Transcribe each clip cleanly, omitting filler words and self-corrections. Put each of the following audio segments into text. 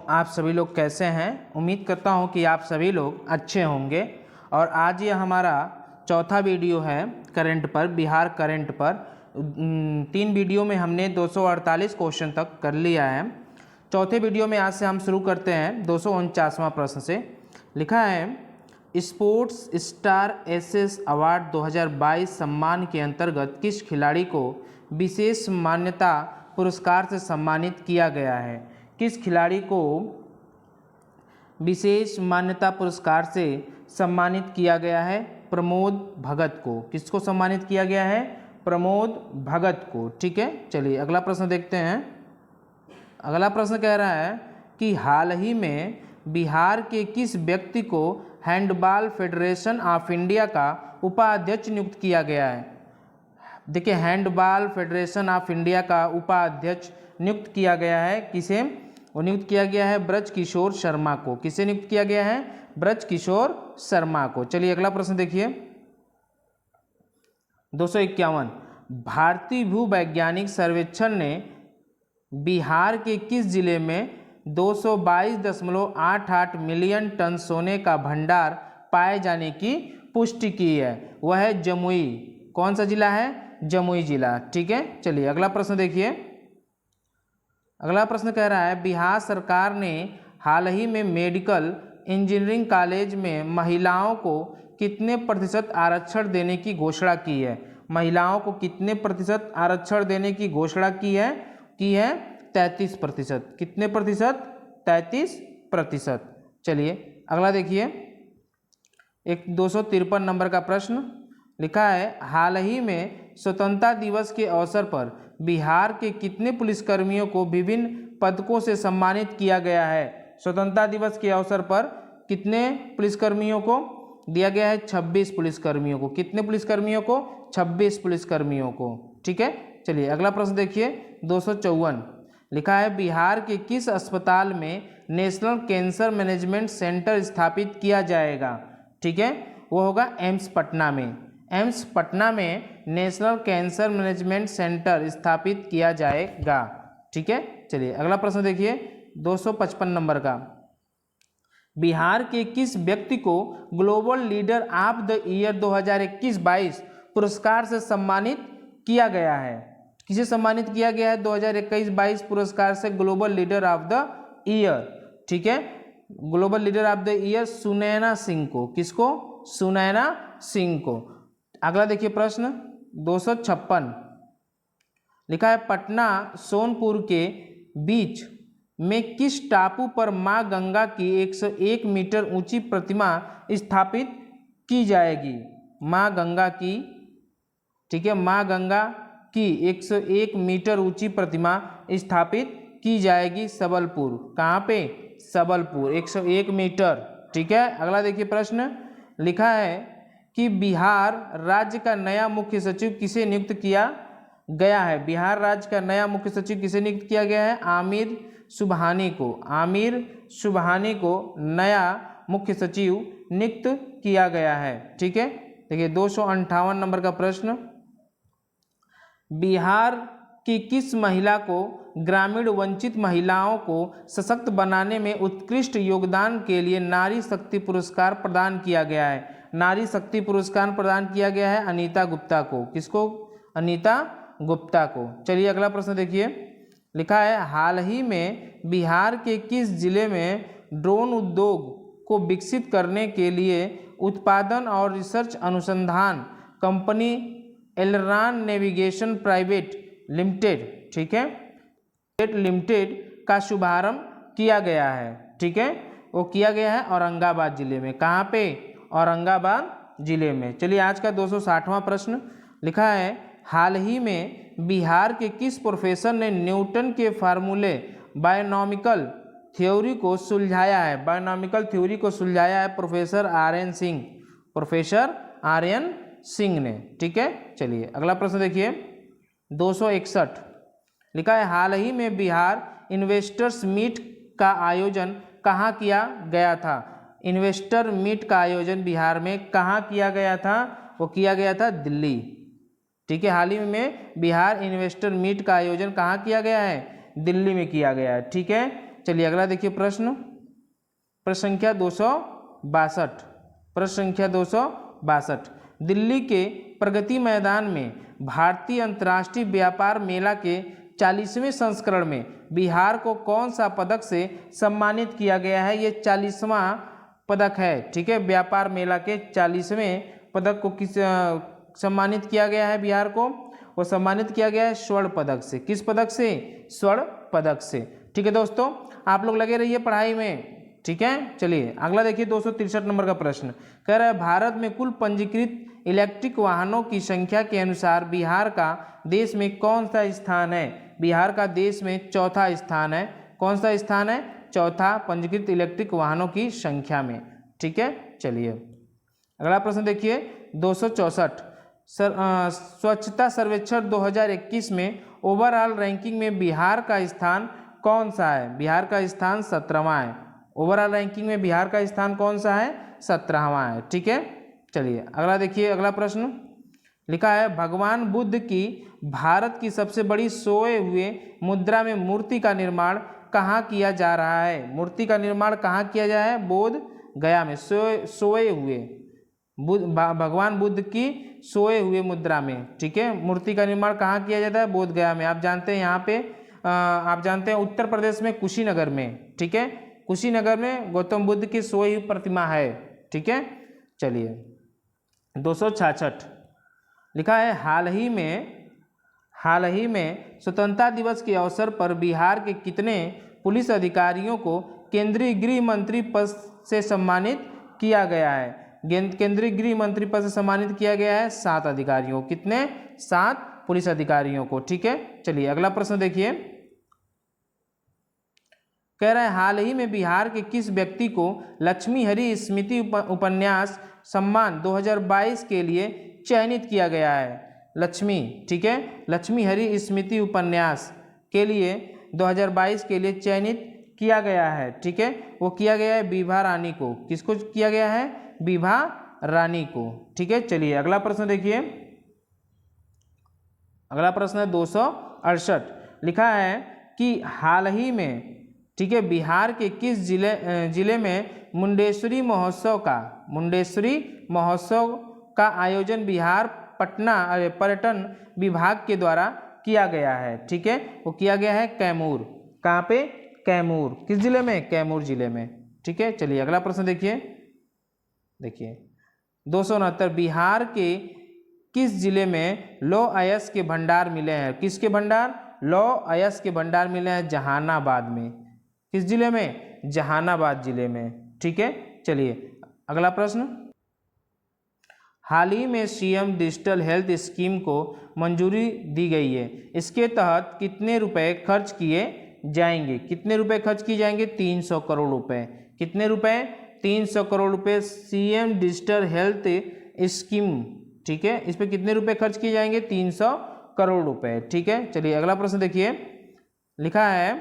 आप सभी लोग कैसे हैं। उम्मीद करता हूं कि आप सभी लोग अच्छे होंगे। और आज ये हमारा चौथा वीडियो है करंट पर, बिहार करंट पर। 3 वीडियो में हमने 248 क्वेश्चन तक कर लिया है। चौथे वीडियो में आज से हम शुरू करते हैं 249वां प्रश्न से। लिखा है, स्पोर्ट्स स्टार एसेस अवार्ड 2022 सम्मान के अंतर्गत किस खिलाड़ी को विशेष मान्यता पुरस्कार से सम्मानित किया गया है। किस खिलाड़ी को विशेष मान्यता पुरस्कार से सम्मानित किया गया है। प्रमोद भगत को। किसको सम्मानित किया गया है? प्रमोद भगत को। ठीक है, चलिए अगला प्रश्न देखते हैं। अगला प्रश्न कह रहा है कि हाल ही में बिहार के किस व्यक्ति को हैंडबॉल फेडरेशन ऑफ इंडिया का उपाध्यक्ष नियुक्त किया गया है। देखिए, हैंडबॉल फेडरेशन ऑफ इंडिया का उपाध्यक्ष नियुक्त किया गया है। किसे? वो नियुक्त किया गया है ब्रज किशोर शर्मा को। किसे नियुक्त किया गया है? ब्रज किशोर शर्मा को। चलिए अगला प्रश्न देखिए, 251। भारतीय भूवैज्ञानिक सर्वेक्षण ने बिहार के किस जिले में 222.88 मिलियन टन सोने का भंडार पाए जाने की पुष्टि की है? वह है जमुई। कौन सा जिला है? जमुई जिला। ठीक है, चलिए अगला प्रश्न देखिए। अगला प्रश्न कह रहा है, बिहार सरकार ने हाल ही में मेडिकल इंजीनियरिंग कॉलेज में महिलाओं को कितने प्रतिशत आरक्षण देने की घोषणा की है। महिलाओं को कितने प्रतिशत आरक्षण देने की घोषणा की है? 33%। कितने प्रतिशत? 33%। चलिए अगला देखिए, एक 253 नंबर का प्रश्न। लिखा है, हाल ही में स्वतंत्रता दिवस के अवसर पर बिहार के कितने पुलिसकर्मियों को विभिन्न पदकों से सम्मानित किया गया है। स्वतंत्रता दिवस के अवसर पर कितने पुलिसकर्मियों को दिया गया है? 26 पुलिसकर्मियों को। कितने पुलिसकर्मियों को? 26 पुलिसकर्मियों को। ठीक है, चलिए अगला प्रश्न देखिए, 254। लिखा है, बिहार के किस अस्पताल में नेशनल कैंसर मैनेजमेंट सेंटर स्थापित किया जाएगा। ठीक है, वो होगा एम्स पटना में। एम्स पटना में नेशनल कैंसर मैनेजमेंट सेंटर स्थापित किया जाएगा। ठीक है, चलिए अगला प्रश्न देखिए, 255 नंबर का। बिहार के किस व्यक्ति को global leader of the year 2021-22 पुरस्कार से सम्मानित किया गया है। किसे सम्मानित किया गया है 2021-22 पुरस्कार से? Global leader of the year. ठीक है, global leader of the year Sunaina Singh को। किसको? सुनैना सिंह को। अगला देखिए प्रश्न 256। लिखा है, पटना सोनपुर के बीच में किस टापू पर मां गंगा की 101 मीटर ऊंची प्रतिमा स्थापित की जाएगी। मां गंगा की, ठीक है, मां गंगा की 101 मीटर ऊंची प्रतिमा स्थापित की जाएगी सबलपुर। कहाँ पे? सबलपुर, 101 मीटर। ठीक है, अगला देखिए प्रश्न। लिखा है कि बिहार राज्य का नया मुख्य सचिव किसे नियुक्त किया गया है। बिहार राज्य का नया मुख्य सचिव किसे नियुक्त किया गया है? आमिर सुबहानी को। आमिर सुबहानी को नया मुख्य सचिव नियुक्त किया गया है। ठीक है, देखिए 258 नंबर का प्रश्न। बिहार की किस महिला को ग्रामीण वंचित महिलाओं को सशक्त बनाने में उत्कृष्ट योगदान के लिए नारी शक्ति पुरस्कार प्रदान किया गया है। नारी शक्ति पुरस्कार प्रदान किया गया है अनीता गुप्ता को। किसको? अनीता गुप्ता को। चलिए अगला प्रश्न देखिए। लिखा है, हाल ही में बिहार के किस जिले में ड्रोन उद्योग को विकसित करने के लिए उत्पादन और रिसर्च अनुसंधान company aileron navigation private limited, ठीक है, लिमिटेड का शुभारंभ किया गया है। ठीक है, वो किया गया है औरंगाबाद जिले में। कहाँ पे? औरंगाबाद जिले में। चलिए आज का 260वां प्रश्न। लिखा है, हाल ही में बिहार के किस प्रोफेसर ने न्यूटन के फार्मूले बायोनॉमिकल थ्योरी को सुलझाया है। बायोनॉमिकल थ्योरी को सुलझाया है प्रोफेसर आर्यन सिंह। प्रोफेसर आर्यन सिंह ने। ठीक है, चलिए अगला प्रश्न देखिए, 261। लिखा है, हाल ही में बिहार इन्वेस्टर्स मीट का आयोजन कहाँ किया गया था। इन्वेस्टर मीट का आयोजन बिहार में कहाँ किया गया था? वो किया गया था दिल्ली। ठीक है, हाल ही में बिहार इन्वेस्टर मीट का आयोजन कहाँ किया गया है? दिल्ली में किया गया है। ठीक है, चलिए अगला देखिए प्रश्न संख्या 262। प्रश्न संख्या 262। दिल्ली के प्रगति मैदान में भारतीय अंतर्राष्ट्रीय व्यापार मेला के 40वें संस्करण में बिहार को कौन सा पदक से सम्मानित किया गया है? ये 40वां पदक है, ठीक है। व्यापार मेला के 40वें पदक को किस सम्मानित किया गया है बिहार को? वो सम्मानित किया गया है स्वर्ण पदक से। किस पदक से? स्वर्ण पदक से, ठीक है दोस्तों। आप लोग लगे रहिए पढ़ाई में, ठीक है। चलिए अगला देखिए 263 नंबर का प्रश्न कह रहा है भारत में कुल पंजीकृत इलेक्ट्रिक वाहनों की संख्या के अनुसार बिहार का देश में कौन सा स्थान है? बिहार का देश में चौथा स्थान है। कौन सा स्थान है? चौथा पंजीकृत इलेक्ट्रिक वाहनों की संख्या में, ठीक है। चलिए अगला प्रश्न देखिए 264। स्वच्छता सर्वेक्षण 2021 में ओवरऑल रैंकिंग में बिहार का स्थान कौन सा है? बिहार का स्थान 17वां है। ओवरऑल रैंकिंग में बिहार का स्थान कौन सा है? 17वां है, ठीक है। चलिए अगला देखिए अगला प्रश्न लिखा है भगवान बुद्ध की भारत की सबसे बड़ी सोए हुए मुद्रा में मूर्ति का निर्माण कहाँ किया जा रहा है? मूर्ति का निर्माण कहाँ किया जा रहा है? बोध गया में। सोए हुए भगवान बुद्ध की सोए हुए मुद्रा में, ठीक है। मूर्ति का निर्माण कहाँ किया जाता है? बोध गया में। आप जानते हैं यहाँ पे आप जानते हैं उत्तर प्रदेश में कुशीनगर में, ठीक है। कुशीनगर में गौतम बुद्ध की सोई हुई प्रतिमा है, ठीक है। चलिए 266 लिखा है हाल ही में स्वतंत्रता दिवस के अवसर पर बिहार के कितने पुलिस अधिकारियों को केंद्रीय गृह मंत्री पद से सम्मानित किया गया है? केंद्रीय गृह मंत्री पद से सम्मानित किया गया है 7 अधिकारियों। कितने? 7 पुलिस अधिकारियों को, ठीक है। चलिए अगला प्रश्न देखिए कह रहा है हाल ही में बिहार के किस व्यक्ति को लक्ष्मी हरि स्मृति उपन्यास सम्मान 2022 के लिए चयनित किया गया है? लक्ष्मी, ठीक है। लक्ष्मी हरि स्मृति उपन्यास के लिए 2022 के लिए चयनित किया गया है, ठीक है। वो किया गया है विभा रानी को। किसको किया गया है? विभा रानी को, ठीक है। चलिए अगला प्रश्न देखिए अगला प्रश्न है 268 लिखा है कि हाल ही में, ठीक है, बिहार के किस जिले में मुंडेश्वरी महोत्सव का आयोजन बिहार पटना पर्यटन विभाग के द्वारा किया गया है? ठीक है, वो किया गया है कैमूर। कहाँ पे? कैमूर। किस जिले में? कैमूर जिले में, ठीक है। चलिए अगला प्रश्न देखिए 269 बिहार के किस जिले में लौह अयस्क के भंडार मिले हैं? किसके भंडार? लौह अयस्क के भंडार मिले हैं जहानाबाद में। किस जिले में? जहानाबाद जिले में, ठीक है। चलिए अगला प्रश्न हाल ही में सीएम डिजिटल हेल्थ स्कीम को मंजूरी दी गई है। इसके तहत कितने रुपए खर्च किए जाएंगे? कितने रुपए खर्च किए जाएंगे? 300 करोड़ रुपए। कितने रुपए? 300 करोड़ रुपए सीएम डिजिटल हेल्थ स्कीम, ठीक है। इस पर कितने रुपए खर्च किए जाएंगे? 300 करोड़ रुपए, ठीक है। चलिए अगला प्रश्न देखिए लिखा है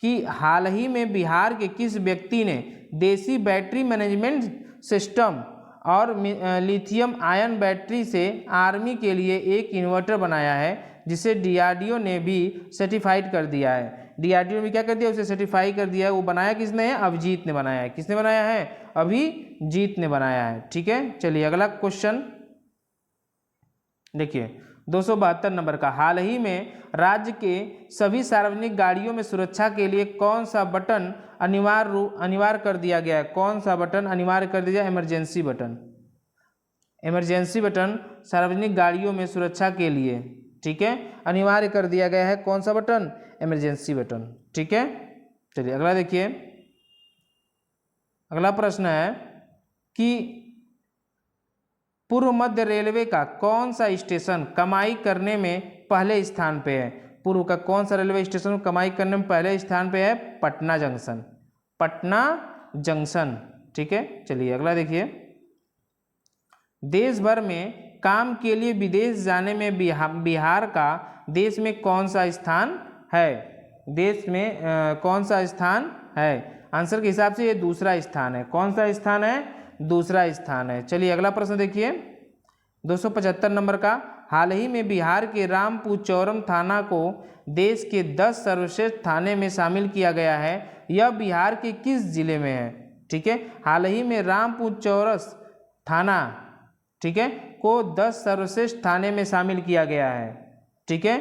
कि हाल ही में बिहार के किस व्यक्ति ने देसी बैटरी मैनेजमेंट सिस्टम और लिथियम आयन बैटरी से आर्मी के लिए एक इन्वर्टर बनाया है, जिसे डीआरडीओ ने भी सर्टिफाइड कर दिया है। डीआरडीओ ने क्या कर दिया? उसे सर्टिफाई कर दिया है। वो बनाया किसने है? अभिजीत ने बनाया है। किसने बनाया है? अभिजीत ने बनाया है, ठीक है। चलिए अगला क्वेश्चन देखिए 272 नंबर का हाल ही में राज्य के सभी सार्वजनिक गाड़ियों में सुरक्षा के लिए कौन सा बटन अनिवार्य कर दिया गया है? कौन सा बटन अनिवार्य कर दिया? Emergency button. इमरजेंसी बटन सार्वजनिक गाड़ियों में सुरक्षा के लिए, ठीक है, अनिवार्य कर दिया गया है। कौन सा बटन? इमरजेंसी बटन, ठीक है। चलिए अगला देखिए अगला प्रश्न है कि पूर्व मध्य रेलवे का कौन सा स्टेशन कमाई करने में पहले स्थान पे है? पूर्व का कौन सा रेलवे स्टेशन कमाई करने में पहले स्थान पे है? पटना जंक्शन। पटना जंक्शन, ठीक है। चलिए अगला देखिए देश भर में काम के लिए विदेश जाने में बिहार का देश में कौन सा स्थान है? देश में कौन सा स्थान है? आंसर के हिसाब से ये दूसरा स्थान है। कौन सा स्थान है? दूसरा स्थान है। चलिए अगला प्रश्न देखिए 275 नंबर का हाल ही में बिहार के रामपुरचौरम थाना को देश के 10 सर्वश्रेष्ठ थाने में शामिल किया गया है। यह बिहार के किस जिले में है? ठीक है, हाल ही में रामपुरचौरस थाना, ठीक है, को 10 सर्वश्रेष्ठ थाने में शामिल किया गया है। ठीक है,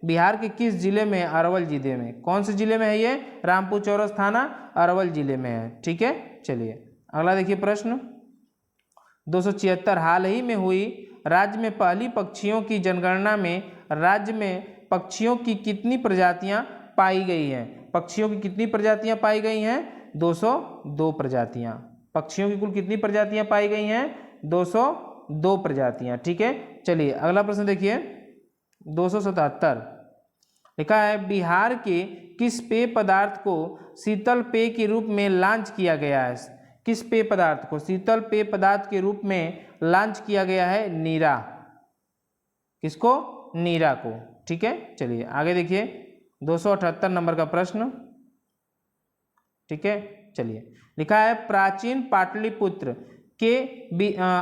बिहार के किस जिले में? अरवल जिले में। कौन से जिले में है ये? रामपुरचौरस थाना अरवल जिले में है। ठीक है, चलिए अगला देखिए प्रश्न 276। हाल ही में हुई राज्य में पहली पक्षियों की जनगणना में राज्य में पक्षियों की कितनी प्रजातियां पाई गई हैं? पक्षियों की कितनी प्रजातियां पाई गई हैं? 202 प्रजातियां। पक्षियों की कुल कितनी प्रजातियां पाई गई हैं? 202 प्रजातियां। ठीक है, चलिए अगला प्रश्न देखिए 277। लिखा है बिहार के किस पेय पदार्थ को शीतल पेय के रूप में लॉन्च किया गया है? किस पेय पदार्थ को शीतल पेय पदार्थ के रूप में लॉन्च किया गया है? नीरा। किसको? नीरा को। ठीक है, चलिए आगे देखिए 278 नंबर का प्रश्न। ठीक है, चलिए लिखा है प्राचीन पाटलिपुत्र के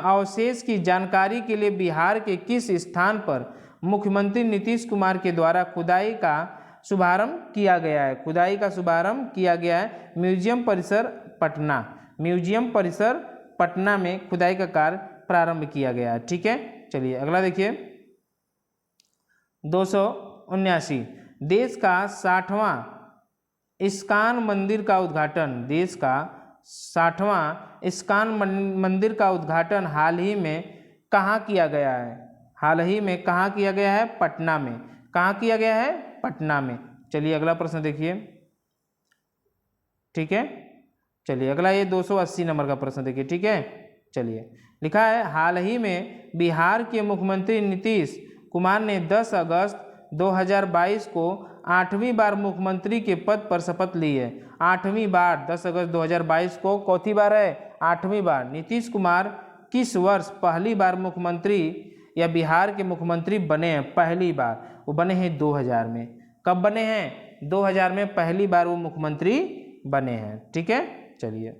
अवशेष की जानकारी के लिए बिहार के किस स्थान पर मुख्यमंत्री नीतीश कुमार के द्वारा खुदाई का शुभारंभ किया गया है? खुदाई का शुभारंभ किया गया है म्यूजियम परिसर पटना। म्यूजियम परिसर पटना में खुदाई का कार्य प्रारंभ किया गया है। ठीक है, चलिए अगला देखिए 279। देश का 60वां इस्कान मंदिर का उद्घाटन, देश का 60वां इस्कान मंदिर का उद्घाटन हाल ही में कहाँ किया गया है? हाल ही में कहाँ किया गया है? पटना में। कहाँ किया गया है? पटना में। चलिए अगला प्रश्न देखिए। ठीक है, चलिए अगला ये 280 नंबर का प्रश्न देखिए। ठीक है, चलिए लिखा है हाल ही में बिहार के मुख्यमंत्री नीतीश कुमार ने 10 अगस्त 2022 को 8वीं बार मुख्यमंत्री के पद पर शपथ ली है। 8वीं बार 10 अगस्त 2022 को कौथी बार है? 8वीं बार। नीतीश कुमार किस वर्ष पहली बार मुख्यमंत्री या बिहार के मुख्यमंत्री बने हैं? पहली बार वो बने हैं 2000 में। कब बने हैं? 2000 में पहली बार वो मुख्यमंत्री बने हैं। ठीक है, चलिए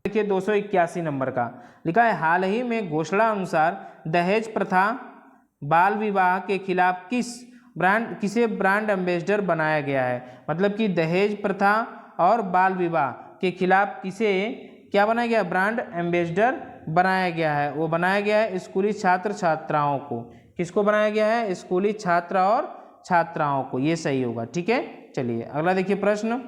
देखिए 281 नंबर का लिखा है हाल ही में घोषणा अनुसार दहेज प्रथा बाल विवाह के खिलाफ किसे ब्रांड एम्बेसडर बनाया गया है? मतलब कि दहेज प्रथा और बाल विवाह के खिलाफ किसे क्या बनाया गया? ब्रांड एम्बेसडर बनाया गया है। वो बनाया गया है स्कूली छात्र छात्राओं को। किसको बनाया गया है? स्कूली छात्र और छात्राओं को। ये सही होगा। ठीक है, चलिए अगला देखिए प्रश्न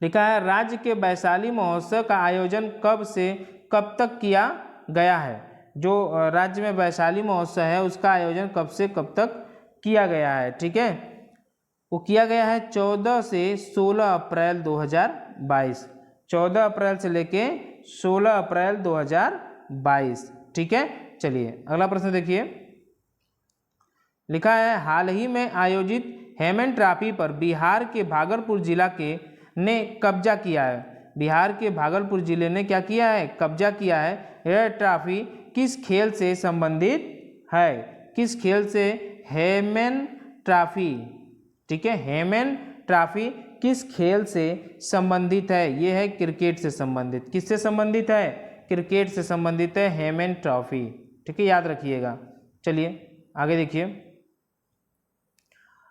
लिखा है राज्य के वैशाली महोत्सव का आयोजन कब से कब तक किया गया है? जो राज्य में वैशाली महोत्सव है उसका आयोजन कब से कब तक किया गया है? ठीक है, वो किया गया है 14 से 16 अप्रैल 2022। 14 अप्रैल से लेके 16 अप्रैल 2022। ठीक है, चलिए अगला प्रश्न देखिए लिखा है हाल ही में आयोजित हेमन ट्रॉफी पर बिहार के भागलपुर जिला के ने कब्जा किया है। बिहार के भागलपुर जिले ने क्या किया है? कब्जा किया है। यह ट्रॉफी किस खेल से संबंधित है? किस खेल से? हेमन ट्रॉफी। ठीक है, हेमन ट्रॉफी किस खेल से संबंधित है? ये है क्रिकेट से संबंधित। किससे संबंधित है? क्रिकेट से संबंधित है हेमन ट्रॉफी। ठीक है, याद रखिएगा। चलिए आगे देखिए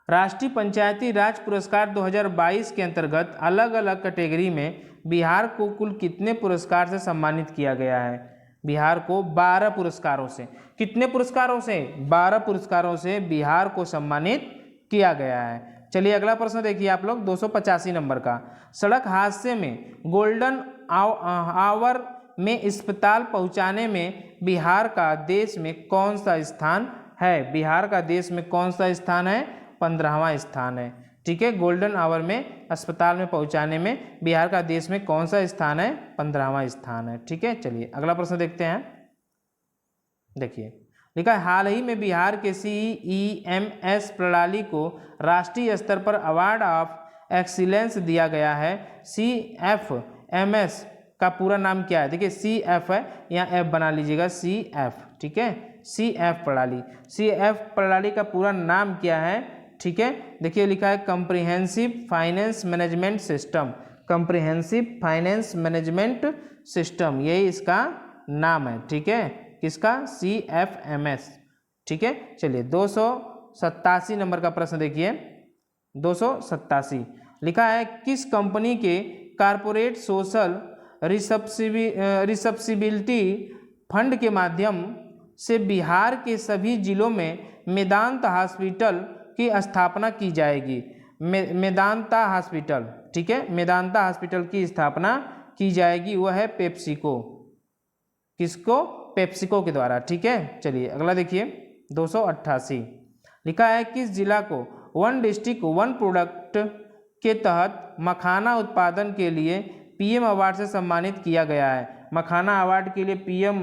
राष्ट्रीय पंचायती राज पुरस्कार 2022 के अंतर्गत अलग अलग कैटेगरी में बिहार को कुल कितने पुरस्कार से सम्मानित किया गया है? बिहार को 12 पुरस्कारों से। कितने पुरस्कारों से? 12 पुरस्कारों से बिहार को सम्मानित किया गया है। चलिए अगला प्रश्न देखिए आप लोग 285 नंबर का। सड़क हादसे में गोल्डन आवर में अस्पताल पहुंचाने में बिहार का देश में कौन सा स्थान है? बिहार का देश में कौन सा स्थान है? 15वां स्थान है। ठीक है, गोल्डन आवर में अस्पताल में पहुंचाने में बिहार का देश में कौन सा स्थान है? 15वां स्थान है। ठीक है, चलिए अगला प्रश्न देखते हैं। देखिए लिखा है हाल ही में बिहार के CEMS प्रणाली को राष्ट्रीय स्तर पर अवार्ड ऑफ एक्सीलेंस दिया गया है। CFMS का पूरा नाम क्या है? देखिए CF है, यहाँ F बना लीजिएगा CF। ठीक है, CF प्रणाली। CF प्रणाली का पूरा नाम क्या है? ठीक है, देखिए लिखा है comprehensive finance management system. Comprehensive finance management system, यही इसका नाम है। ठीक है, किसका? CFMS। ठीक है, चलिए 287 नंबर का प्रश्न देखिए। 287 लिखा है किस कंपनी के कारपोरेट सोशल रिस्पॉन्सिबिलिटी फंड के माध्यम से बिहार के सभी जिलों में मेदांता हॉस्पिटल की स्थापना की जाएगी? मेदांता हॉस्पिटल, ठीक है, मेदांता हॉस्पिटल की स्थापना की जाएगी, वह है पेप्सिको। किसको? पेप्सिको के द्वारा। ठीक है, चलिए अगला देखिए 288 लिखा है किस जिला को वन डिस्ट्रिक्ट वन प्रोडक्ट के तहत मखाना उत्पादन के लिए PM अवार्ड से सम्मानित किया गया है? मखाना अवार्ड के लिए PM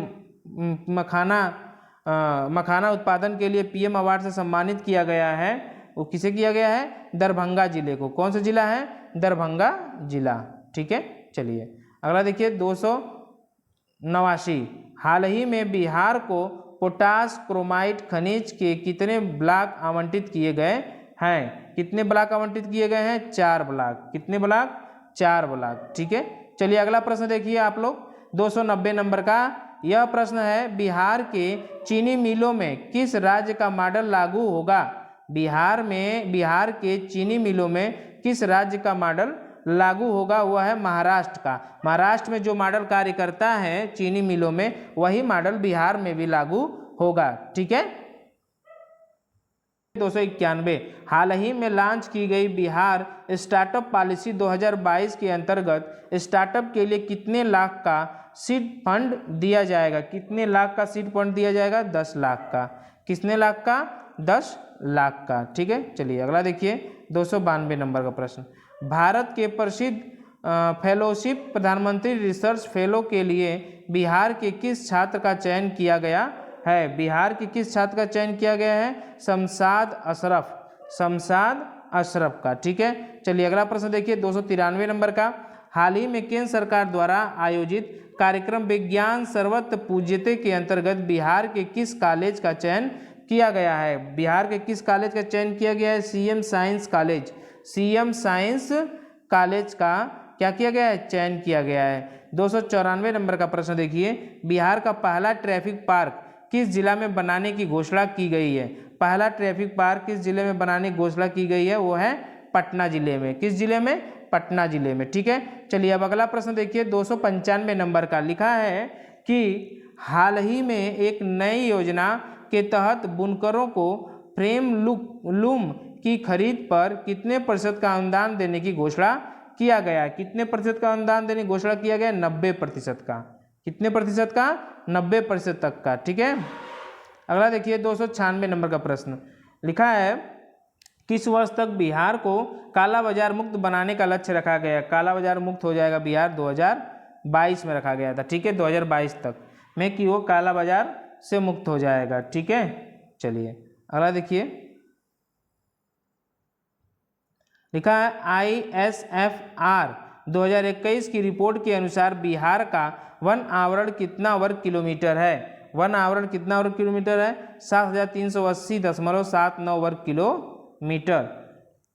मखाना उत्पादन के लिए PM अवार्ड से सम्मानित किया गया है, वो किसे किया गया है? दरभंगा जिले को। कौन सा जिला है? दरभंगा जिला। ठीक है, चलिए अगला देखिए 289 हाल ही में बिहार को पोटास क्रोमाइट खनिज के कितने ब्लॉक आवंटित किए गए हैं? कितने ब्लॉक आवंटित किए गए हैं? 4 ब्लॉक। कितने ब्लॉक? 4 ब्लॉक। ठीक है, चलिए अगला प्रश्न देखिए आप लोग 290 नंबर का। यह प्रश्न है बिहार के चीनी मिलों में किस राज्य का मॉडल लागू होगा? बिहार के चीनी मिलों में किस राज्य का मॉडल लागू होगा? वह है महाराष्ट्र का। महाराष्ट्र में जो मॉडल कार्य करता है चीनी मिलों में, वही मॉडल बिहार में भी लागू होगा। ठीक है, 291 हाल ही में लॉन्च की गई बिहार स्टार्टअप पॉलिसी 2022 के अंतर्गत स्टार्टअप के लिए कितने लाख का सीड फंड दिया जाएगा? कितने लाख का सीड फंड दिया जाएगा? 10 लाख का। कितने लाख का? 10 लाख का। ठीक है, चलिए अगला देखिए 292 नंबर का प्रश्न। भारत के प्रसिद्ध फेलोशिप प्रधानमंत्री रिसर्च फेलो के लिए बिहार के किस छात्र का चयन किया गया है? बिहार के किस छात्र का चयन किया गया है? शमशाद अशरफ का। ठीक है, चलिए अगला प्रश्न देखिए 293 नंबर का। हाल ही में केंद्र सरकार द्वारा आयोजित कार्यक्रम विज्ञान सर्वत्र पूज्यते के अंतर्गत बिहार के किस कॉलेज का चयन किया गया है? बिहार के किस कॉलेज का चयन किया गया है? CM science college. CM science college का क्या किया गया है? चयन किया गया है। 294 नंबर का प्रश्न देखिए। बिहार का पहला ट्रैफिक पार्क किस जिला में बनाने की घोषणा की गई है? पहला ट्रैफिक पार्क किस जिले में बनाने की घोषणा की गई है? वो है पटना जिले में। किस जिले में? पटना जिले में। ठीक है, चलिए अब अगला प्रश्न देखिए 295 नंबर का। लिखा है कि हाल ही में एक नई योजना के तहत बुनकरों को फ्रेम लूम की खरीद पर कितने प्रतिशत का अनुदान देने की घोषणा किया गया है? कितने प्रतिशत का अनुदान देने की घोषणा किया गया है? 90% का। कितने प्रतिशत का? 90% तक का। ठीक है, अगला देखिए 296 नंबर का प्रश्न। लिखा है किस वर्ष तक बिहार को काला बाजार मुक्त बनाने का लक्ष्य रखा गया? काला बाजार मुक्त हो जाएगा बिहार 2022 में रखा गया था। ठीक है, 2022 तक में कि वो काला बाजार से मुक्त हो जाएगा। ठीक है, चलिए अगला देखिए। लिखा है ISFR 2021 की रिपोर्ट के अनुसार बिहार का वन आवरण कितना वर्ग किलोमीटर है? वन आवरण कितना वर्ग किलोमीटर है? 7380.79 वर्ग किलोमीटर।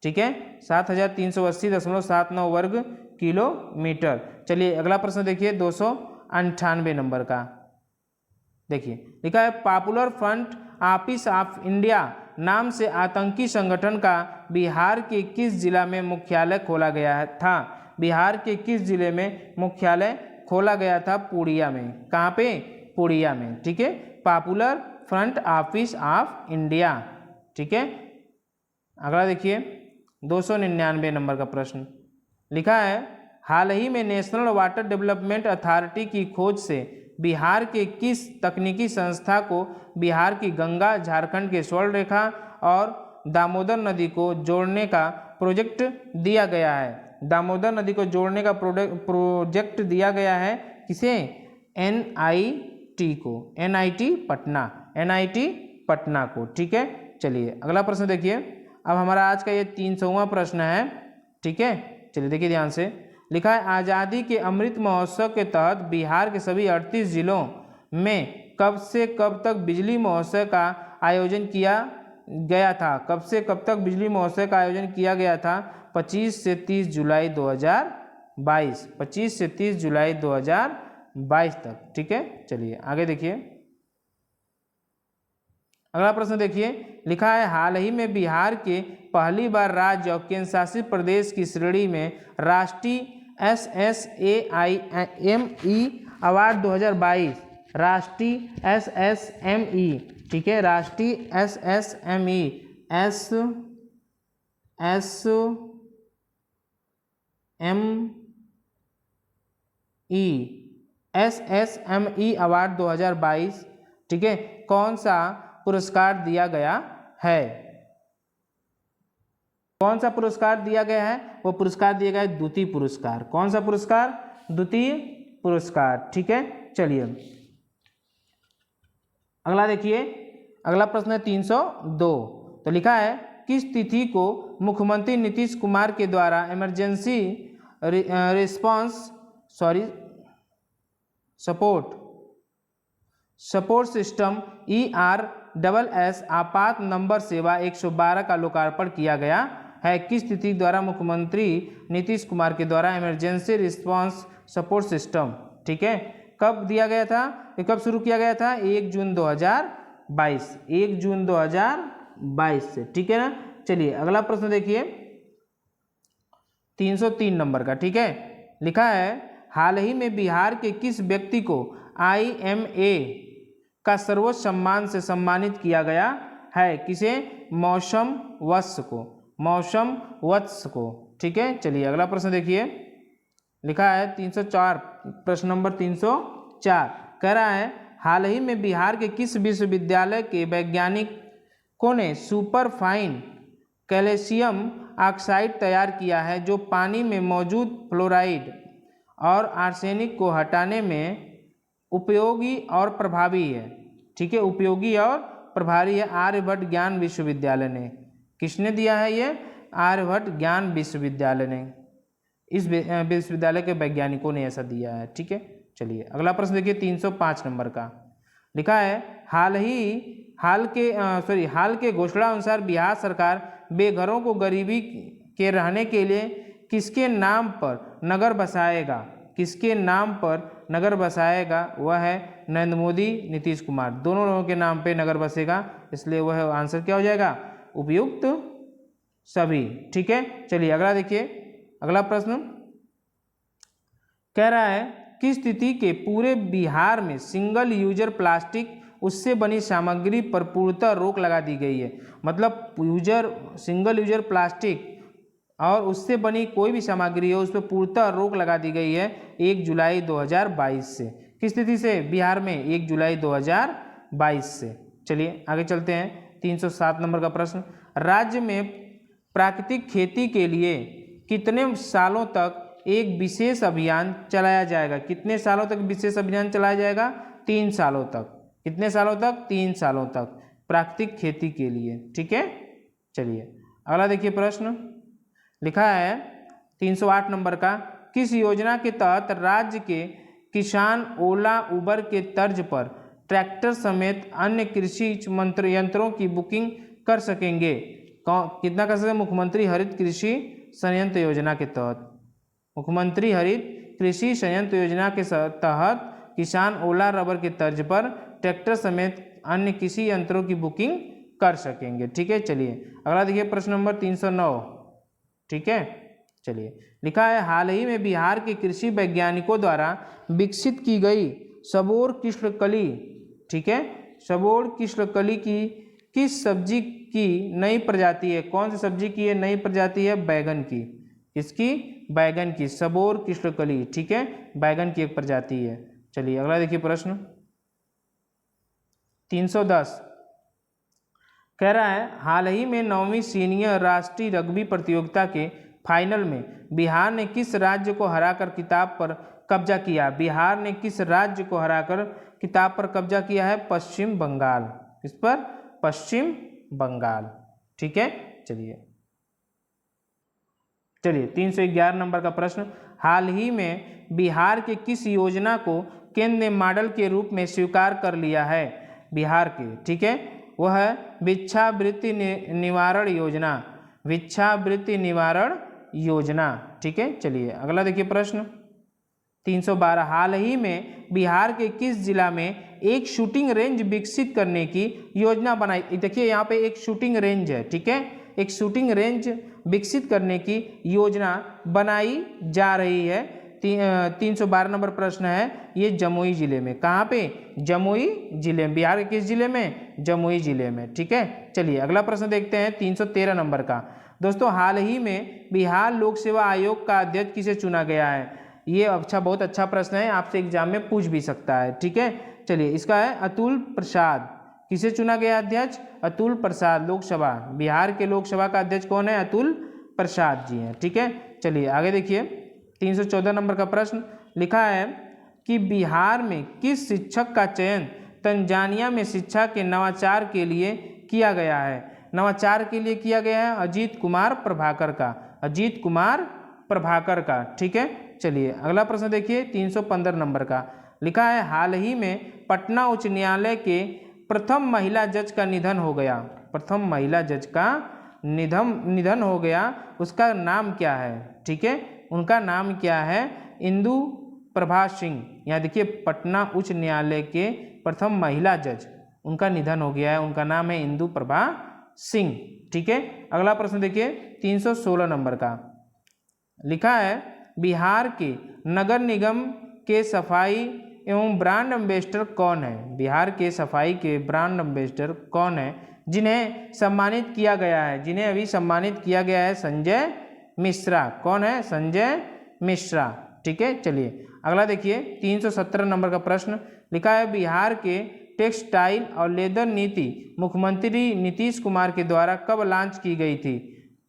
ठीक है, 7380.79 वर्ग किलोमीटर। चलिए अगला प्रश्न देखिए 298 नंबर का। देखिए लिखा है popular front office of India नाम से आतंकी संगठन का बिहार के किस जिला में मुख्यालय खोला गया था? बिहार के किस जिले में मुख्यालय खोला गया था? पूर्णिया में। कहाँ पे? पूर्णिया में। ठीक है, popular front office of India. ठीक है, अगला देखिए 299 नंबर का प्रश्न। लिखा है हाल ही में नेशनल वाटर डेवलपमेंट अथॉरिटी की खोज से बिहार के किस तकनीकी संस्था को बिहार की गंगा, झारखंड के स्वर्ण रेखा और दामोदर नदी को जोड़ने का प्रोजेक्ट दिया गया है? दामोदर नदी को जोड़ने का प्रोजेक्ट दिया गया है किसे? NIT को, NIT पटना को। ठीक है, चलिए अगला प्रश्न देखिए। अब हमारा आज का ये 300वां प्रश्न है। ठीक है, चलिए देखिए ध्यान से। लिखा है आज़ादी के अमृत महोत्सव के तहत बिहार के सभी 38 जिलों में कब से कब तक बिजली महोत्सव का आयोजन किया गया था? कब से कब तक बिजली महोत्सव का आयोजन किया गया था? 25 से 30 जुलाई 2022। 25 से 30 जुलाई 2022 तक। ठीक है, चलिए आगे देखिए। अगला प्रश्न देखिए, लिखा है हाल ही में बिहार के पहली बार राज्य और केंद्र शासित प्रदेश की श्रेणी में राष्ट्रीय SSAIME अवार्ड 2022, राष्ट्रीय SSME, ठीक है, राष्ट्रीय SSME SSME अवार्ड 2022, ठीक है, कौन सा पुरस्कार दिया गया है? कौन सा पुरस्कार दिया गया है? वो पुरस्कार दिया गया है द्वितीय पुरस्कार। कौन सा पुरस्कार? द्वितीय पुरस्कार, ठीक है। चलिए अगला देखिए, अगला प्रश्न है 302। तो लिखा है किस तिथि को मुख्यमंत्री नीतीश कुमार के द्वारा इमरजेंसी सपोर्ट सिस्टम ERSS आपात नंबर सेवा 112 का लोकार्पण किया गया है? किस तिथि द्वारा मुख्यमंत्री नीतीश कुमार के द्वारा इमरजेंसी रिस्पांस सपोर्ट सिस्टम, ठीक है, कब दिया गया था? ये कब शुरू किया गया था? 1 जून 2022, 1 जून 2022 से, ठीक है ना। चलिए अगला प्रश्न देखिए 303 नंबर का, ठीक है। लिखा है हाल ही में बिहार के किस व्यक्ति को IMA का सर्वोच्च सम्मान से सम्मानित किया गया है? किसे? मौसम वत्स को, ठीक है। चलिए अगला प्रश्न देखिए, लिखा है 304, प्रश्न नंबर 304 कह रहा है हाल ही में बिहार के किस विश्वविद्यालय के वैज्ञानिकों ने सुपर फाइन कैल्शियम ऑक्साइड तैयार किया है जो पानी में मौजूद फ्लोराइड और आर्सेनिक को हटाने में उपयोगी और प्रभावी है, ठीक है, उपयोगी और प्रभावी है? आर्यभट्ट ज्ञान विश्वविद्यालय ने। किसने दिया है ये? आर्यभट्ट ज्ञान विश्वविद्यालय ने, इस विश्वविद्यालय के वैज्ञानिकों ने ऐसा दिया है, ठीक है। चलिए अगला प्रश्न देखिए 305 नंबर का। लिखा है हाल के घोषणा अनुसार बिहार सरकार बेघरों को गरीबी के रहने के लिए किसके नाम पर नगर बसाएगा? किसके नाम पर नगर बसाएगा? वह है नरेंद्र मोदी, नीतीश कुमार, दोनों लोगों के नाम पे नगर बसेगा, इसलिए वह आंसर क्या हो जाएगा? उपयुक्त सभी, ठीक है। चलिए अगला देखिए, अगला प्रश्न कह रहा है किस तिथि के पूरे बिहार में सिंगल यूजर प्लास्टिक उससे बनी सामग्री पर पूर्णतः रोक लगा दी गई है? मतलब सिंगल यूजर प्लास्टिक और उससे बनी कोई भी सामग्री हो उस पर पूर्णतः रोक लगा दी गई है 1 जुलाई 2022 से। किस तिथि से? बिहार में 1 जुलाई 2022 से। चलिए आगे चलते हैं 307 नंबर का प्रश्न। राज्य में प्राकृतिक खेती के लिए कितने सालों तक एक विशेष अभियान चलाया जाएगा? कितने सालों तक विशेष अभियान चलाया जाएगा? 3 सालों तक। कितने सालों तक? 3 सालों तक प्राकृतिक खेती के लिए, ठीक है। चलिए अगला देखिए प्रश्न, लिखा है 308 नंबर का किस योजना के तहत राज्य के किसान ओला उबर के तर्ज पर ट्रैक्टर समेत अन्य कृषि यंत्रों की बुकिंग कर सकेंगे? कितना कर सकते? मुख्यमंत्री हरित कृषि संयंत्र योजना के तहत। मुख्यमंत्री हरित कृषि संयंत्र योजना के तहत किसान ओला रबर के तर्ज पर ट्रैक्टर समेत अन्य कृषि यंत्रों की बुकिंग कर सकेंगे, ठीक है। चलिए अगला देखिए प्रश्न नंबर 309, ठीक है। चलिए लिखा है हाल ही में बिहार के कृषि वैज्ञानिकों द्वारा विकसित की गई सबोर कृष्णकली, ठीक है, सबोर कृष्णकली की किस सब्जी की नई प्रजाति है? कौन सी सब्जी की ये नई प्रजाति है? बैगन की। किसकी? बैगन की, सबोर कृष्णकली, ठीक है, बैगन की एक प्रजाति है। चलिए अगला देखिए प्रश्न 310 कह रहा है हाल ही में 9वीं सीनियर राष्ट्रीय रग्बी प्रतियोगिता के फाइनल में बिहार ने किस राज्य को हराकर किताब पर कब्जा किया? बिहार ने किस राज्य को हराकर किताब पर कब्जा किया है? पश्चिम बंगाल। किस पर? पश्चिम बंगाल, ठीक है। चलिए 311 नंबर का प्रश्न, हाल ही में बिहार के किस योजना को केंद्र ने मॉडल के रूप में स्वीकार कर लिया है? बिहार के, ठीक है, वह है भिक्षावृत्ति निवारण योजना, भिक्षावृत्ति निवारण योजना, ठीक है। चलिए अगला देखिए प्रश्न 312 हाल ही में बिहार के किस जिला में एक शूटिंग रेंज विकसित करने की योजना बनाई। देखिए यहाँ पे एक शूटिंग रेंज है, ठीक है, एक शूटिंग रेंज विकसित करने की योजना बनाई जा रही है। 312 नंबर प्रश्न है, ये जमुई जिले में, कहाँ पे, जमुई जिले में, बिहार के किस जिले में, जमुई जिले में, ठीक है। चलिए अगला प्रश्न देखते हैं 313 नंबर का। दोस्तों हाल ही में बिहार लोक सेवा आयोग का अध्यक्ष किसे चुना गया है? ये अच्छा, बहुत अच्छा प्रश्न है, आपसे एग्जाम में पूछ भी सकता है, ठीक है। चलिए इसका है अतुल प्रसाद, किसे चुना गया अध्यक्ष? अतुल प्रसाद, लोकसभा, बिहार के लोकसभा का अध्यक्ष कौन है? अतुल प्रसाद जी हैं, ठीक है। चलिए आगे देखिए 314 नंबर का प्रश्न लिखा है कि बिहार में किस शिक्षक का चयन तंजानिया में शिक्षा के नवाचार के लिए किया गया है? नवाचार के लिए किया गया है अजीत कुमार प्रभाकर का, अजीत कुमार प्रभाकर का, ठीक है। चलिए अगला प्रश्न देखिए 315 नंबर का लिखा है हाल ही में पटना उच्च न्यायालय के प्रथम महिला जज का निधन हो गया। प्रथम महिला जज का निधन हो गया, उसका नाम क्या है? ठीक है, उनका नाम क्या है? इंदु प्रभा सिंह। यहाँ देखिए पटना उच्च न्यायालय के प्रथम महिला जज, उनका निधन हो गया है, उनका नाम है इंदु प्रभा सिंह, ठीक है। अगला प्रश्न देखिए 316 नंबर का लिखा है बिहार के नगर निगम के सफाई एवं ब्रांड एम्बेसडर कौन है? बिहार के सफाई के ब्रांड एम्बेसडर कौन है जिन्हें सम्मानित किया गया है? जिन्हें अभी सम्मानित किया गया है संजय मिश्रा। कौन है? संजय मिश्रा, ठीक है। चलिए अगला देखिए 317 नंबर का प्रश्न लिखा है बिहार के टेक्सटाइल और लेदर नीति मुख्यमंत्री नीतीश कुमार के द्वारा कब लॉन्च की गई थी?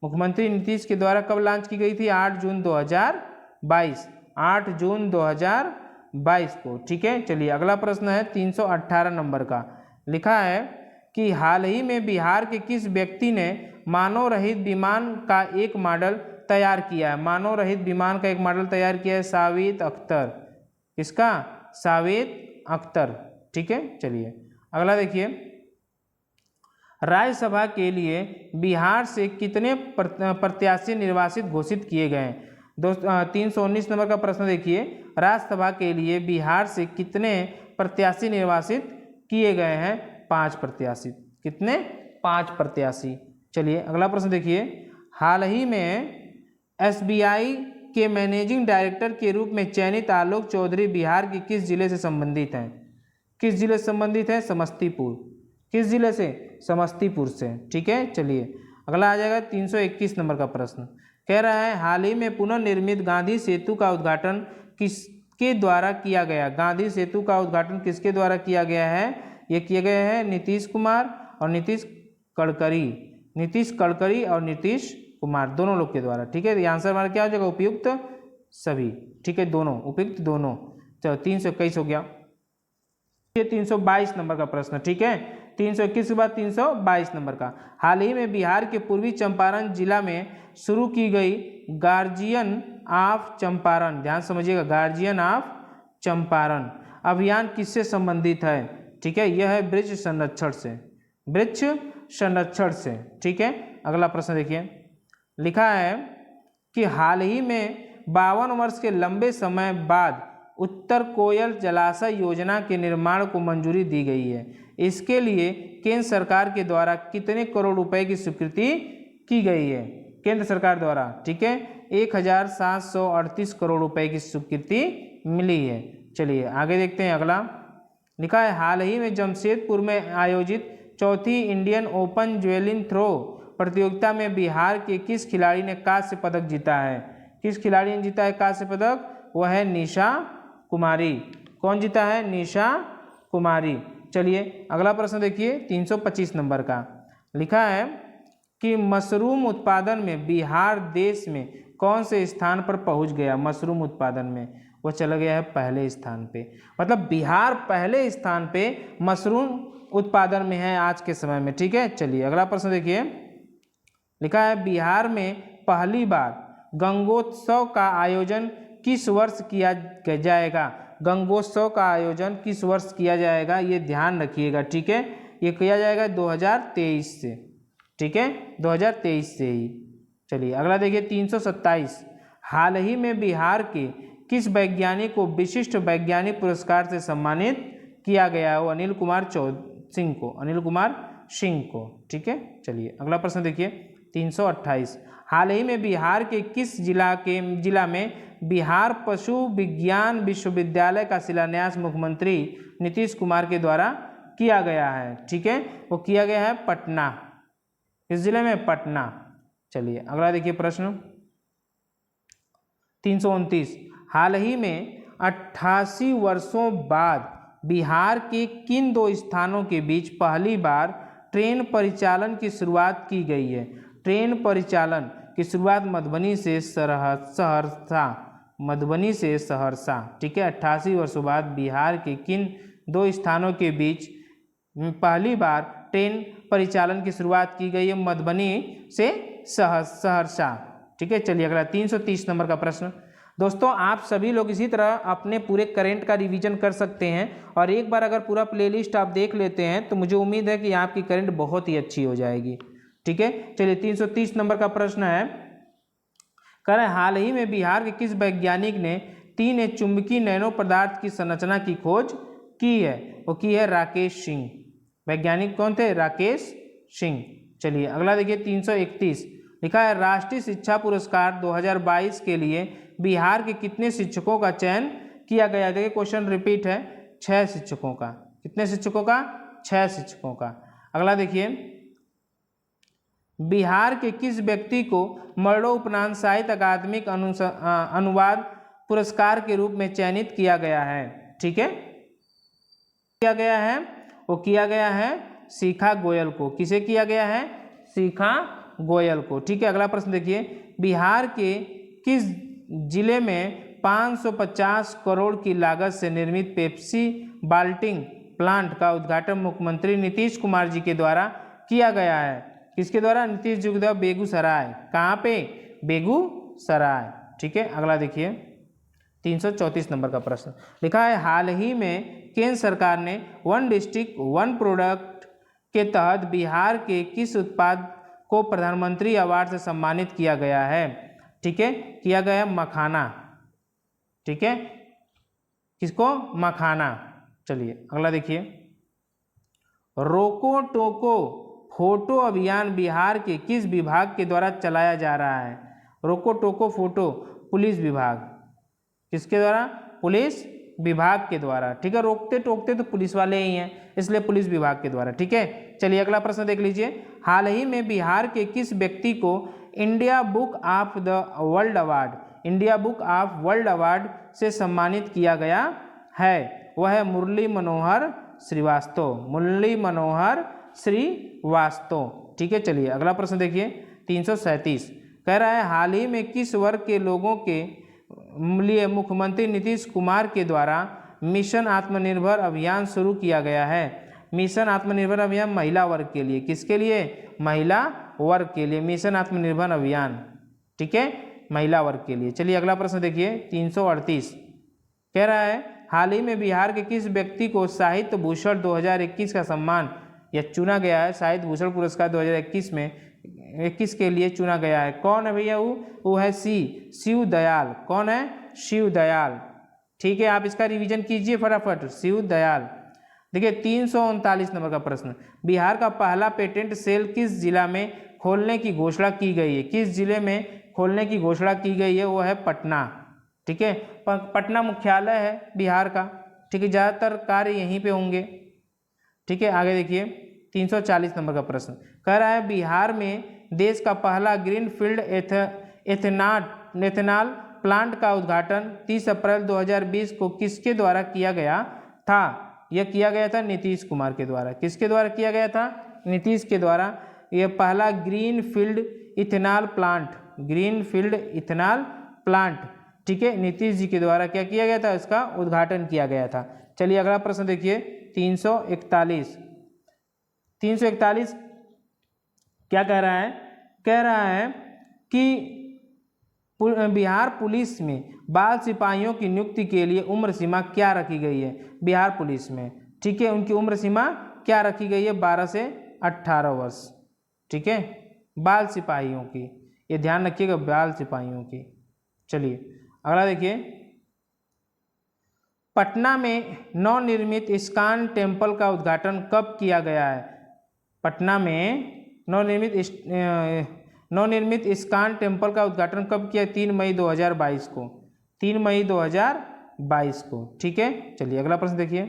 मुख्यमंत्री नीतीश के द्वारा कब लॉन्च की गई थी? 8 जून 2022, 8 जून 2022 को, ठीक है। चलिए अगला प्रश्न है 318 नंबर का लिखा है कि हाल ही में बिहार के किस व्यक्ति ने मानव रहित विमान का एक मॉडल तैयार किया है? मानव रहित विमान का एक मॉडल तैयार किया है सावेद अख्तर। किसका? सावेद अख्तर, ठीक है। चलिए अगला देखिए राज्यसभा के लिए बिहार से कितने प्रत्याशी निर्वाचित घोषित किए गए हैं? दोस्तों 319 नंबर का प्रश्न देखिए राज्यसभा के लिए बिहार से कितने प्रत्याशी निर्वाचित किए गए हैं? 5 प्रत्याशी। कितने? 5 प्रत्याशी। चलिए अगला प्रश्न देखिए हाल ही में SBI के मैनेजिंग डायरेक्टर के रूप में चयनित आलोक चौधरी बिहार के किस जिले से संबंधित हैं? किस जिले से संबंधित है? समस्तीपुर। किस जिले से? समस्तीपुर से, ठीक है। चलिए अगला आ जाएगा 321 नंबर का प्रश्न कह रहा है हाल ही में पुनर्निर्मित गांधी सेतु का उद्घाटन किसके द्वारा किया गया? गांधी सेतु का उद्घाटन किसके द्वारा किया गया है? ये किए गए हैं नीतीश कुमार और नीतीश गडकरी, नीतीश गडकरी और नीतीश कुमार, दोनों लोग के द्वारा, ठीक है। आंसर हमारा क्या हो जाएगा? उपयुक्त सभी, ठीक है, दोनों, उपयुक्त दोनों। चलो 321 हो गया। ये 322 नंबर का प्रश्न, ठीक है। 321 के बाद 322 नंबर का हाल ही में बिहार के पूर्वी चंपारण जिला में शुरू की गई गार्जियन ऑफ चंपारण, ध्यान समझिएगा, गार्जियन ऑफ चंपारण अभियान किससे संबंधित है? ठीक है, यह है वृक्ष संरक्षण से, वृक्ष संरक्षण से, ठीक है। अगला प्रश्न देखिए लिखा है कि हाल ही में 52 वर्ष के लंबे समय बाद उत्तर कोयल जलाशय योजना के निर्माण को मंजूरी दी गई है। इसके लिए केंद्र सरकार के द्वारा कितने करोड़ रुपए की स्वीकृति की गई है? केंद्र सरकार द्वारा, ठीक है, 1738 करोड़ रुपए की स्वीकृति मिली है। चलिए आगे देखते हैं अगला लिखा है हाल ही में जमशेदपुर में आयोजित चौथी इंडियन ओपन ज्वेलिन थ्रो प्रतियोगिता में बिहार के किस खिलाड़ी ने कांस्य पदक जीता है? किस खिलाड़ी ने जीता है कांस्य पदक? वह है निशा कुमारी। कौन जीता है? निशा कुमारी। चलिए अगला प्रश्न देखिए 325 नंबर का लिखा है कि मशरूम उत्पादन में बिहार देश में कौन से स्थान पर पहुंच गया? मशरूम उत्पादन में वो चला गया है पहले स्थान पे, मतलब बिहार पहले स्थान पे मशरूम उत्पादन में है आज के समय में, ठीक है। चलिए अगला प्रश्न देखिए लिखा है बिहार में पहली बार गंगोत्सव का आयोजन किस वर्ष किया जाएगा? गंगोत्सव का आयोजन किस वर्ष किया जाएगा? ये ध्यान रखिएगा, ठीक है। ये किया जाएगा 2023 से, ठीक है, 2023 से ही। चलिए अगला देखिए 327 हाल ही में बिहार के किस वैज्ञानिक को विशिष्ट वैज्ञानिक पुरस्कार से सम्मानित किया गया है वो अनिल कुमार सिंह को, अनिल कुमार सिंह को। ठीक है, चलिए अगला प्रश्न देखिए 328। हाल ही में बिहार के किस जिला में बिहार पशु विज्ञान विश्वविद्यालय का शिलान्यास मुख्यमंत्री नीतीश कुमार के द्वारा किया गया है? ठीक है, वो किया गया है पटना। किस जिले में? पटना। चलिए अगला देखिए प्रश्न 329। हाल ही में 88 वर्षों बाद बिहार के किन दो स्थानों के बीच पहली बार ट्रेन परिचालन की शुरुआत की गई है? ट्रेन परिचालन की शुरुआत मधुबनी से सहरसा, मधुबनी से सहरसा। ठीक है, 88 वर्षों बाद बिहार के किन दो स्थानों के बीच पहली बार ट्रेन परिचालन की शुरुआत की गई है? मधुबनी से सहरसा। ठीक है, चलिए अगला 330 नंबर का प्रश्न। दोस्तों आप सभी लोग इसी तरह अपने पूरे करंट का रिवीजन कर सकते हैं और एक बार अगर पूरा प्लेलिस्ट आप देख लेते हैं तो मुझे उम्मीद है कि आपकी करंट बहुत ही अच्छी हो जाएगी। ठीक है, चलिए 330 नंबर का प्रश्न है, कह रहे हाल ही में बिहार के किस वैज्ञानिक ने 3 चुंबकीय नैनो पदार्थ की संरचना की खोज की है? वो की है राकेश सिंह। वैज्ञानिक कौन थे? राकेश सिंह। चलिए अगला देखिए 331। लिखा है राष्ट्रीय शिक्षा पुरस्कार 2022 के लिए बिहार के कितने शिक्षकों का चयन किया गया? देखिए क्वेश्चन रिपीट है, 6 शिक्षकों का। कितने शिक्षकों का? 6 शिक्षकों का। अगला देखिए बिहार के किस व्यक्ति को मरणोपरांत साहित्य अकादमिक अनुवाद पुरस्कार के रूप में चयनित किया गया है? ठीक है, किया गया है, वो किया गया है शिखा गोयल को। किसे किया गया है? शिखा गोयल को। ठीक है, अगला प्रश्न देखिए बिहार के किस जिले में 550 करोड़ की लागत से निर्मित पेप्सी बाल्टिंग प्लांट का उद्घाटन मुख्यमंत्री नीतीश कुमार जी के द्वारा किया गया है? किसके द्वारा? नीतीश जी के द्वारा। बेगूसराय। कहाँ पे? बेगूसराय। ठीक है, अगला देखिए 334 नंबर का प्रश्न। लिखा है हाल ही में केंद्र सरकार ने वन डिस्ट्रिक्ट वन प्रोडक्ट के तहत बिहार के किस उत्पाद को प्रधानमंत्री अवार्ड से सम्मानित किया गया है? ठीक है, किया गया मखाना। ठीक है, किसको? मखाना। चलिए अगला देखिए रोको टोको फोटो अभियान बिहार के किस विभाग के द्वारा चलाया जा रहा है? रोको टोको फोटो पुलिस विभाग। किसके द्वारा? पुलिस विभाग के द्वारा। ठीक है, रोकते टोकते तो पुलिस वाले ही हैं, इसलिए पुलिस विभाग के द्वारा। ठीक है, चलिए अगला प्रश्न देख लीजिए। हाल ही में बिहार के किस व्यक्ति को India book of the world award, India book of world award से सम्मानित किया गया है? वह है मुरली मनोहर श्रीवास्तव। मुरली मनोहर श्रीवास्तव। ठीक है, चलिए अगला प्रश्न देखिए 337। कह रहा है हाल ही में किस वर्ग के लोगों के लिए मुख्यमंत्री नीतीश कुमार के द्वारा मिशन आत्मनिर्भर अभियान शुरू किया गया है? मिशन आत्मनिर्भर अभियान महिला वर्ग के लिए। किसके लिए? महिला वर्ग के लिए मिशन आत्मनिर्भर अभियान। ठीक है, महिला वर्ग के लिए। चलिए अगला प्रश्न देखिए 338। कह रहा है हाल ही में बिहार के किस व्यक्ति को साहित्य भूषण 2021 का सम्मान या चुना गया है? साहित्य भूषण पुरस्कार 2021 में 21 के लिए चुना गया है। कौन है भैया? वो है शिव दयाल। कौन है? शिव दयाल। ठीक है, आप इसका रिवीजन कीजिए फटाफट। शिव दयाल। देखिए 339 नंबर का प्रश्न। बिहार का पहला पेटेंट सेल किस जिला में खोलने की घोषणा की गई है? किस जिले में खोलने की घोषणा की गई है? वो है पटना। ठीक है, पटना मुख्यालय है बिहार का। ठीक है, ज़्यादातर कार्य यहीं पे होंगे। ठीक है, आगे देखिए 340 नंबर का प्रश्न। कह रहा है बिहार में देश का पहला ग्रीन फील्ड एथेनॉल प्लांट का उद्घाटन 30 अप्रैल 2020 को किसके द्वारा किया गया था? यह किया गया था नीतीश कुमार के द्वारा। किसके द्वारा किया गया था? नीतीश के द्वारा। यह पहला green field ethanol plant, green field ethanol plant, ठीक है, नीतीश जी के द्वारा क्या किया गया था? इसका उद्घाटन किया गया था। चलिए अगला प्रश्न देखिए 341। 341 क्या कह रहा है? कह रहा है कि बिहार पुलिस में बाल सिपाहियों की नियुक्ति के लिए उम्र सीमा क्या रखी गई है? बिहार पुलिस में, ठीक है, उनकी उम्र सीमा क्या रखी गई है? 12 से 18 वर्ष। ठीक है, बाल सिपाहियों की, ये ध्यान रखिएगा, बाल सिपाहियों की। चलिए अगला देखिए पटना में नवनिर्मित इस्कॉन टेम्पल का उद्घाटन कब किया गया है? पटना में नवनिर्मित इस्कॉन टेम्पल का उद्घाटन कब किया? 3 मई 2022 को। 3 मई 2022 को। ठीक है, चलिए अगला प्रश्न देखिए।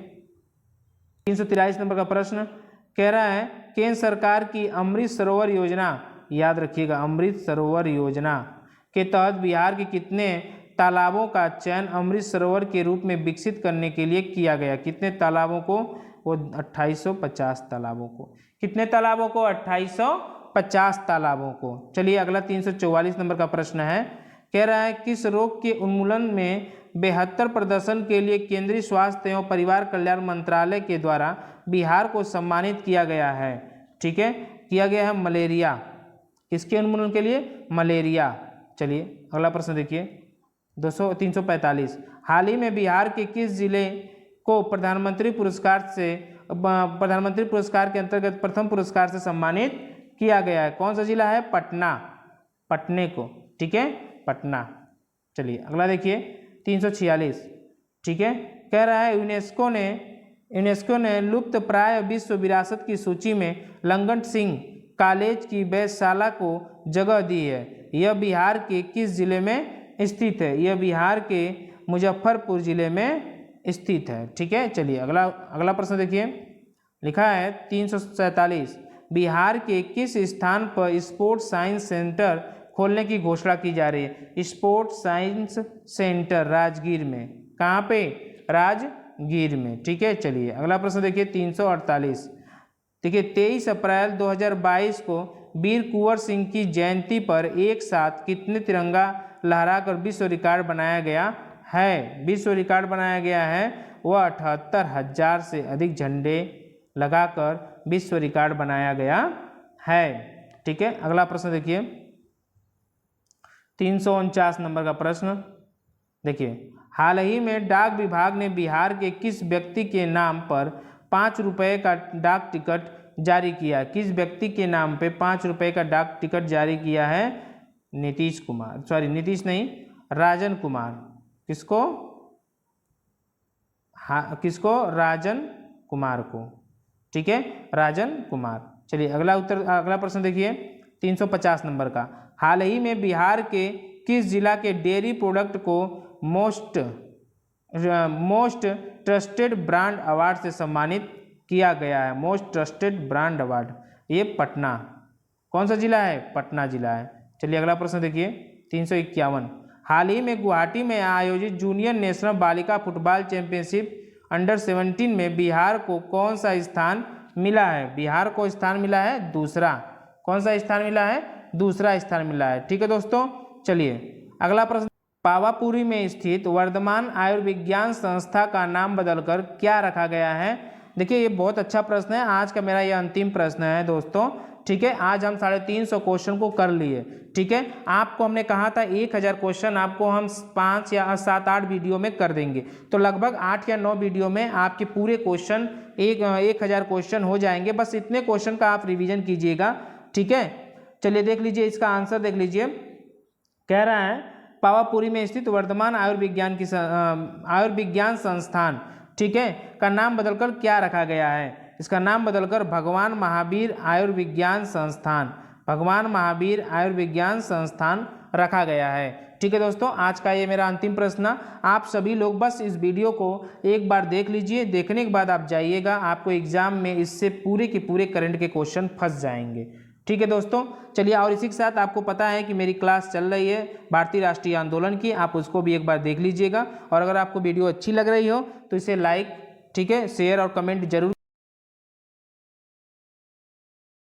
343 नंबर का प्रश्न कह रहा है केंद्र सरकार की अमृत सरोवर योजना, याद रखिएगा अमृत सरोवर योजना के तहत बिहार के कितने तालाबों का चयन अमृत सरोवर के रूप में विकसित करने के लिए किया गया? कितने तालाबों को? वो 2850 तालाबों को। कितने तालाबों को? 2850 तालाबों को। चलिए अगला 344 नंबर का प्रश्न है, कह रहा है किस रोग के उन्मूलन में बेहतर प्रदर्शन के लिए केंद्रीय स्वास्थ्य एवं परिवार कल्याण मंत्रालय के द्वारा बिहार को सम्मानित किया गया है? ठीक है, किया गया है मलेरिया। किसके उन्मूलन के लिए? मलेरिया। चलिए अगला प्रश्न देखिए 345। हाल ही में बिहार के किस जिले को प्रधानमंत्री पुरस्कार के अंतर्गत प्रथम पुरस्कार से सम्मानित किया गया है? कौन सा जिला है? पटना। पटने को। ठीक है, पटना। चलिए अगला देखिए 346। ठीक है, कह रहा है यूनेस्को ने लुप्त प्राय विश्व विरासत की सूची में लंगट सिंह कॉलेज की वेधशाला को जगह दी है। यह बिहार के किस जिले में स्थित है? यह बिहार के मुजफ्फरपुर जिले में स्थित है। ठीक है, चलिए अगला प्रश्न देखिए। लिखा है 347। बिहार के किस स्थान पर स्पोर्ट्स साइंस सेंटर खोलने की घोषणा की जा रही है? स्पोर्ट्स साइंस सेंटर राजगीर में। कहाँ पे? राजगीर में। ठीक है, चलिए अगला प्रश्न देखिए 348। देखिए 23 अप्रैल 2022 को वीर कुंवर सिंह की जयंती पर एक साथ कितने तिरंगा लहराकर विश्व रिकॉर्ड बनाया गया है? विश्व रिकॉर्ड बनाया गया है वह 78,000 से अधिक झंडे लगाकर विश्व रिकॉर्ड बनाया गया है। ठीक है, अगला प्रश्न देखिए 349 नंबर का प्रश्न देखिए। हाल ही में डाक विभाग ने बिहार के किस व्यक्ति के नाम पर 5 रुपये का डाक टिकट जारी किया? किस व्यक्ति के नाम पे 5 रुपये का डाक टिकट जारी किया है? राजन कुमार। किसको? किसको? राजन कुमार को। ठीक है, राजन कुमार। चलिए अगला प्रश्न देखिए 350 नंबर का। हाल ही में बिहार के किस जिला के डेयरी प्रोडक्ट को मोस्ट ट्रस्टेड ब्रांड अवार्ड से सम्मानित किया गया है? मोस्ट ट्रस्टेड ब्रांड अवार्ड, ये पटना। कौन सा जिला है? पटना जिला है। चलिए अगला प्रश्न देखिए 351। हाल ही में गुवाहाटी में आयोजित जूनियर नेशनल बालिका फुटबॉल चैंपियनशिप अंडर 17 में बिहार को कौन सा स्थान मिला है? बिहार को स्थान मिला है दूसरा। कौन सा स्थान मिला है? दूसरा स्थान मिला है। ठीक है दोस्तों, चलिए अगला प्रश्न। पावापुरी में स्थित वर्धमान आयुर्विज्ञान संस्था का नाम बदलकर क्या रखा गया है? देखिए ये बहुत अच्छा प्रश्न है। आज का मेरा ये अंतिम प्रश्न है दोस्तों। ठीक है, आज हम 350 क्वेश्चन को कर लिए। ठीक है, आपको हमने कहा था 1000 क्वेश्चन आपको हम 5 या 7-8 वीडियो में कर देंगे, तो लगभग 8 या 9 वीडियो में आपके पूरे क्वेश्चन 1000 क्वेश्चन हो जाएंगे। बस इतने क्वेश्चन का आप रिवीजन कीजिएगा। ठीक है, चलिए देख लीजिए इसका आंसर देख लीजिए। कह रहा है पावापुरी में स्थित वर्धमान आयुर्विज्ञान संस्थान, ठीक है, का नाम बदलकर क्या रखा गया है? इसका नाम बदलकर भगवान महावीर आयुर्विज्ञान संस्थान, भगवान महावीर आयुर्विज्ञान संस्थान रखा गया है। ठीक है दोस्तों, आज का ये मेरा अंतिम प्रश्न। आप सभी लोग बस इस वीडियो को एक बार देख लीजिए। देखने के बाद आप जाइएगा, आपको एग्जाम में इससे पूरे के पूरे करंट के क्वेश्चन फंस जाएंगे। ठीक है दोस्तों, चलिए और इसी के साथ आपको पता है कि मेरी क्लास चल रही है भारतीय राष्ट्रीय आंदोलन की, आप उसको भी एक बार देख लीजिएगा। और अगर आपको वीडियो अच्छी लग रही हो तो इसे लाइक, ठीक है, शेयर और कमेंट जरूर